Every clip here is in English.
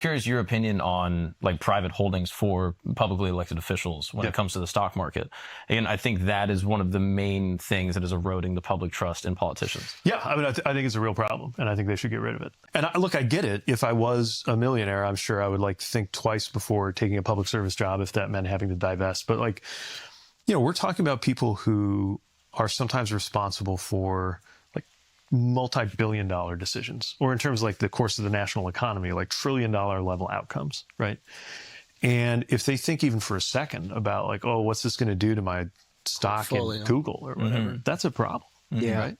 Curious your opinion on like private holdings for publicly elected officials when it comes to the stock market. And I think that is one of the main things that is eroding the public trust in politicians. Yeah, I mean, I think it's a real problem, and I think they should get rid of it. And look, I get it. If I was a millionaire, I'm sure I would like think twice before taking a public service job if that meant having to divest. But like, we're talking about people who are sometimes responsible for multi-billion-dollar decisions, or in terms of like the course of the national economy, like trillion-dollar level outcomes, right? And if they think even for a second about like, oh, what's this going to do to my stock in Google or whatever, that's a problem, right?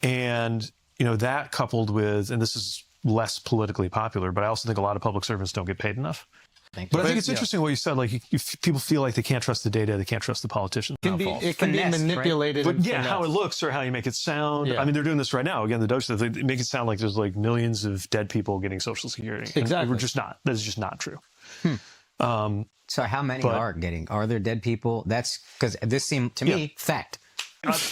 And that coupled with, and this is less politically popular, but I also think a lot of public servants don't get paid enough. But I think it's interesting what you said. Like, if people feel like they can't trust the data, they can't trust the politicians. It can be manipulated. Right? But how it looks or how you make it sound. Yeah. I mean, they're doing this right now. Again, the Doge stuff, they make it sound like there's like millions of dead people getting Social Security. Exactly. We're just not. That is just not true. So how many are there dead people? That's because this seemed to me fact.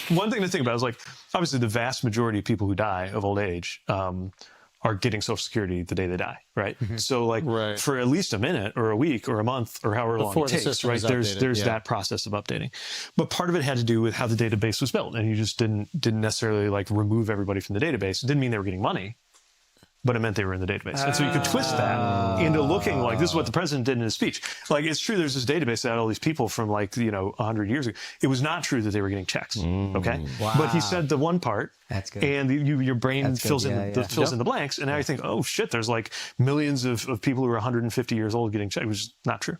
One thing to think about is like, obviously the vast majority of people who die of old age are getting Social Security the day they die, right? So like for at least a minute or a week or a month or however long it takes, right? There's that process of updating. But part of it had to do with how the database was built. And you just didn't necessarily like remove everybody from the database. It didn't mean they were getting money, but it meant they were in the database. And so you could twist that into looking like, this is what the president did in his speech. Like, it's true there's this database that had all these people from like, 100 years ago. It was not true that they were getting checks, okay? Wow. But he said the one part. That's good. And your brain fills in the blanks. And now you think, oh shit, there's like millions of people who are 150 years old getting checks, which is not true.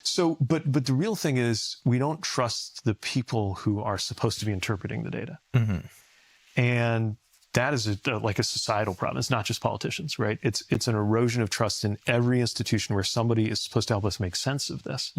So, but the real thing is we don't trust the people who are supposed to be interpreting the data. And that is like a societal problem. It's not just politicians, right? It's an erosion of trust in every institution where somebody is supposed to help us make sense of this.